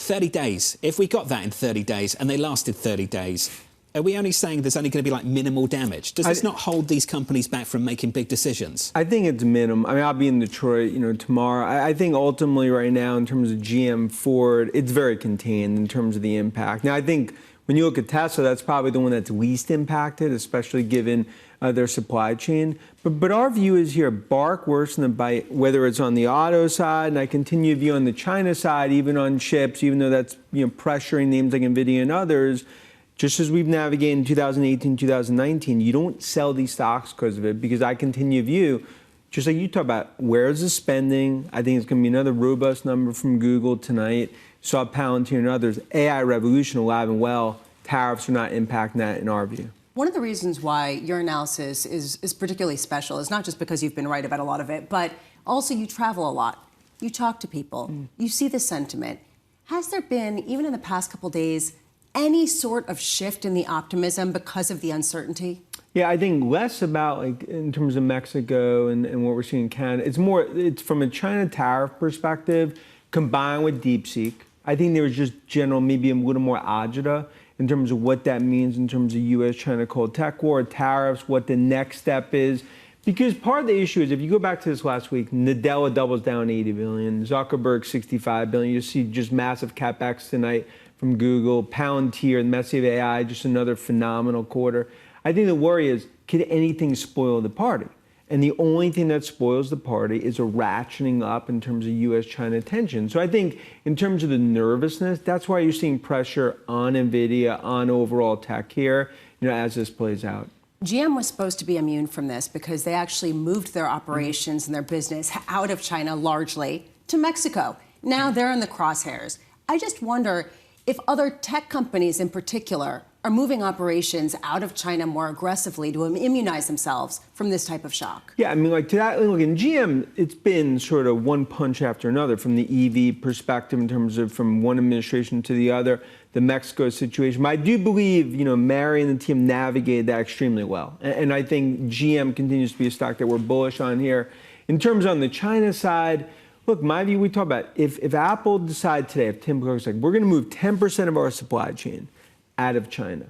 30 days, if we got that in 30 days and they lasted 30 days, are we only saying there's only going to be like minimal damage? Does this not hold these companies back from making big decisions? I think it's minimum. I mean, I'll be in Detroit, tomorrow. I think ultimately right now in terms of GM, Ford, it's very contained in terms of the impact. Now, I think when you look at Tesla, that's probably the one that's least impacted, especially given their supply chain. But our view is here, bark worse than the bite, whether it's on the auto side, and I continue to view on the China side, even on chips, even though that's pressuring names like NVIDIA and others. Just as we've navigated in 2018, 2019, you don't sell these stocks because of it, because I continue to view, just like you talk about, where's the spending? I think it's going to be another robust number from Google tonight. Saw Palantir and others. AI revolution alive and well. Tariffs are not impacting that in our view. One of the reasons why your analysis is particularly special is not just because you've been right about a lot of it, but also you travel a lot. You talk to people. You see the sentiment. Has there been, even in the past couple days, any sort of shift in the optimism because of the uncertainty? Yeah, I think less about like in terms of Mexico and what we're seeing in Canada. It's from a China tariff perspective combined with DeepSeek. I think there was just general, maybe a little more agita in terms of what that means in terms of U.S.-China cold tech war, tariffs, what the next step is. Because part of the issue is, if you go back to this last week, Nadella doubles down 80 billion, Zuckerberg 65 billion. You see just massive capex tonight from Google, Palantir, and massive AI, just another phenomenal quarter. I think the worry is, could anything spoil the party? And the only thing that spoils the party is a ratcheting up in terms of U.S.-China tension. So I think in terms of the nervousness, that's why you're seeing pressure on NVIDIA, on overall tech here, as this plays out. GM was supposed to be immune from this because they actually moved their operations and their business out of China largely to Mexico. Now they're in the crosshairs. I just wonder if other tech companies in particular are moving operations out of China more aggressively to immunize themselves from this type of shock. Yeah, I mean, like to that, look, in GM, it's been sort of one punch after another from the EV perspective in terms of from one administration to the other, the Mexico situation. But I do believe, Mary and the team navigated that extremely well. And I think GM continues to be a stock that we're bullish on here. In terms on the China side, look, my view, we talk about if Apple decide today, if Tim Cook's like, we're going to move 10% of our supply chain out of China,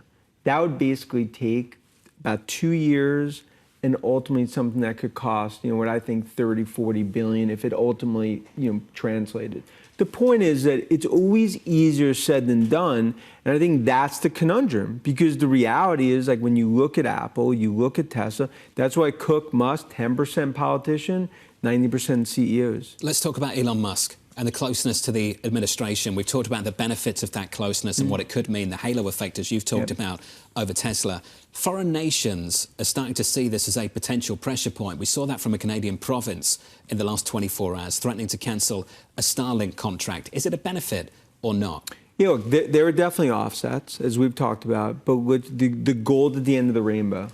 that would basically take about 2 years and ultimately something that could cost, what I think 30, 40 billion if it ultimately, translated. The point is that it's always easier said than done. And I think that's the conundrum, because the reality is, like, when you look at Apple, you look at Tesla, that's why Cook, Musk, 10% politician, 90% CEOs. Let's talk about Elon Musk and the closeness to the administration. We've talked about the benefits of that closeness and what it could mean, the halo effect, as you've talked about, over Tesla. Foreign nations are starting to see this as a potential pressure point. We saw that from a Canadian province in the last 24 hours, threatening to cancel a Starlink contract. Is it a benefit or not? Yeah, look, there are definitely offsets, as we've talked about, but the gold at the end of the rainbow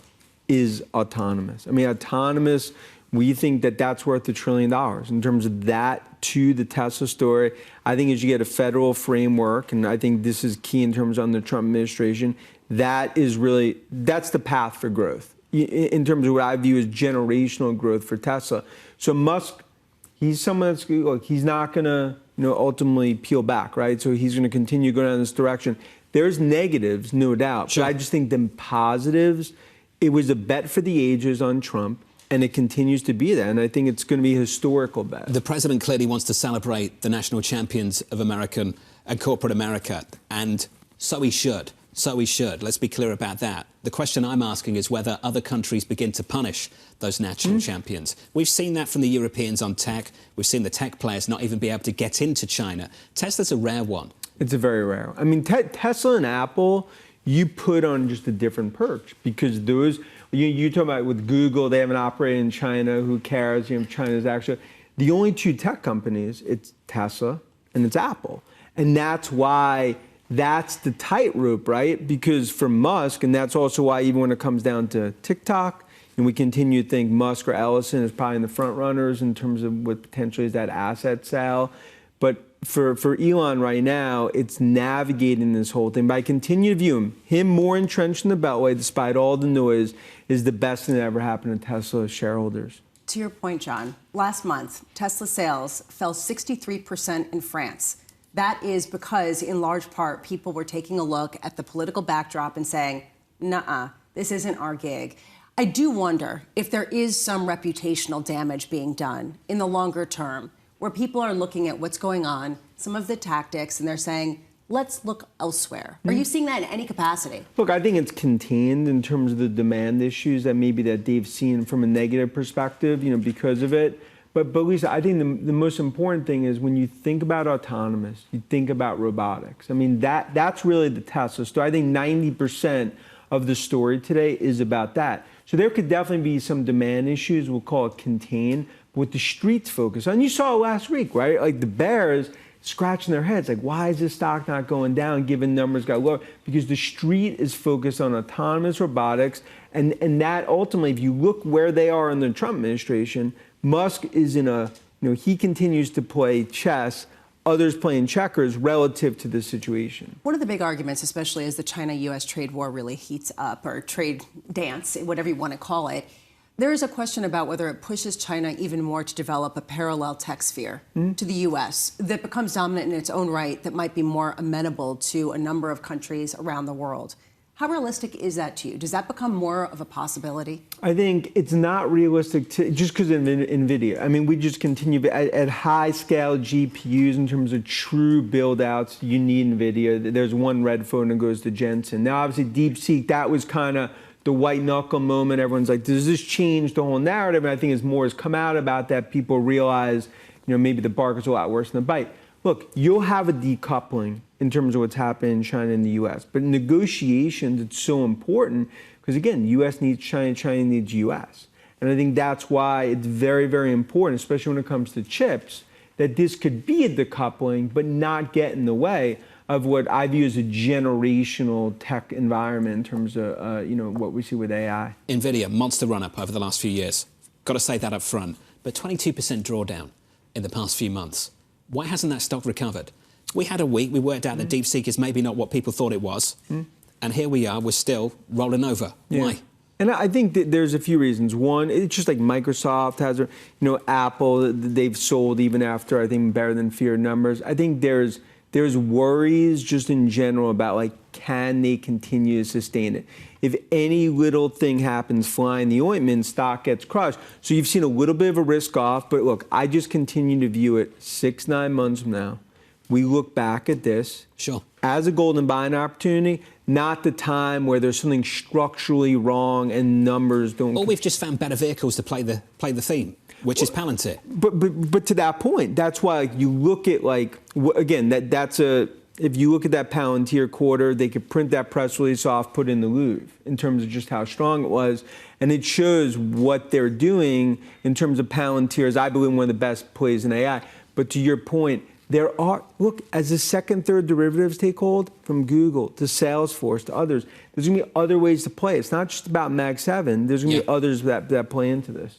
is autonomous. I mean, autonomous, we think that that's worth $1 trillion. In terms of that to the Tesla story, I think as you get a federal framework, and I think this is key in terms of the Trump administration, that's the path for growth. In terms of what I view as generational growth for Tesla. So Musk, he's someone that's, look, he's not going to ultimately peel back, right? So he's going to continue going down this direction. There's negatives, no doubt, but I just think the positives, it was a bet for the ages on Trump. And it continues to be that. And I think it's going to be a historical bet. The president clearly wants to celebrate the national champions of American and corporate America. And so he should. So he should. Let's be clear about that. The question I'm asking is whether other countries begin to punish those national champions. We've seen that from the Europeans on tech. We've seen the tech players not even be able to get into China. Tesla's a rare one. It's a very rare one. I mean, Tesla and Apple, you put on just a different perch, because those, you talk about with Google, they haven't operated in China, who cares? China's actually, the only two tech companies, it's Tesla and it's Apple. And that's why that's the tightrope, right? Because for Musk, and that's also why even when it comes down to TikTok, and we continue to think Musk or Ellison is probably in the front runners in terms of what potentially is that asset sale. But for Elon right now, it's navigating this whole thing. But I continue to view him more entrenched in the Beltway, despite all the noise, is the best thing that ever happened to Tesla shareholders. To your point, John, last month, Tesla sales fell 63% in France. that is because, in large part, people were taking a look at the political backdrop and saying, nuh-uh, this isn't our gig. I do wonder if there is some reputational damage being done in the longer term, where people are looking at what's going on, some of the tactics, and they're saying, let's look elsewhere. Are you seeing that in any capacity? Look, I think it's contained in terms of the demand issues that maybe that they've seen from a negative perspective, because of it. But Lisa, I think the most important thing is when you think about autonomous, you think about robotics. I mean, that's really the Tesla story. I think 90% of the story today is about that. So there could definitely be some demand issues, we'll call it contained, what the streets focus on. You saw it last week, right? Like the bears scratching their heads, like, why is this stock not going down given numbers got lower? Because the street is focused on autonomous robotics, and that ultimately, if you look where they are in the Trump administration, Musk is in a, he continues to play chess, others playing checkers relative to the situation. One of the big arguments, especially as the China-U.S. trade war really heats up, or trade dance, whatever you want to call it, there is a question about whether it pushes China even more to develop a parallel tech sphere to the U.S. that becomes dominant in its own right, that might be more amenable to a number of countries around the world. How realistic is that to you? Does that become more of a possibility? I think it's not realistic just because of NVIDIA. I mean, we just continue at high-scale GPUs in terms of true build-outs. You need NVIDIA. There's one red phone that goes to Jensen. Now, obviously, DeepSeek, that was kind of the white knuckle moment. Everyone's like, does this change the whole narrative? And I think as more has come out about that, people realize, maybe the bark is a lot worse than the bite. Look, you'll have a decoupling in terms of what's happening in China and the U.S. But in negotiations, it's so important because, again, U.S. needs China, China needs U.S. And I think that's why it's very, very important, especially when it comes to chips, that this could be a decoupling but not get in the way of what I view as a generational tech environment in terms of, what we see with AI. NVIDIA, monster run-up over the last few years. Got to say that up front. But 22% drawdown in the past few months. Why hasn't that stock recovered? We had a week, we worked out that DeepSeek is maybe not what people thought it was. And here we are, we're still rolling over. Yeah. Why? And I think that there's a few reasons. One, it's just like Microsoft has, Apple, they've sold even after, I think, better than feared numbers. I think there's worries just in general about, can they continue to sustain it? If any little thing happens, fly in the ointment, stock gets crushed. So you've seen a little bit of a risk off, but look, I just continue to view it 6-9 months from now. We look back at this as a golden buying opportunity, not the time where there's something structurally wrong and numbers don't. Or we've just found better vehicles to play the theme, which is Palantir. But to that point, that's why you look at again if you look at that Palantir quarter, they could print that press release off, put it in the Louvre in terms of just how strong it was, and it shows what they're doing in terms of Palantir is, I believe, one of the best plays in AI. But to your point, as the second, third derivatives take hold, from Google to Salesforce to others, there's going to be other ways to play. It's not just about Mag 7. There's going to be others that play into this.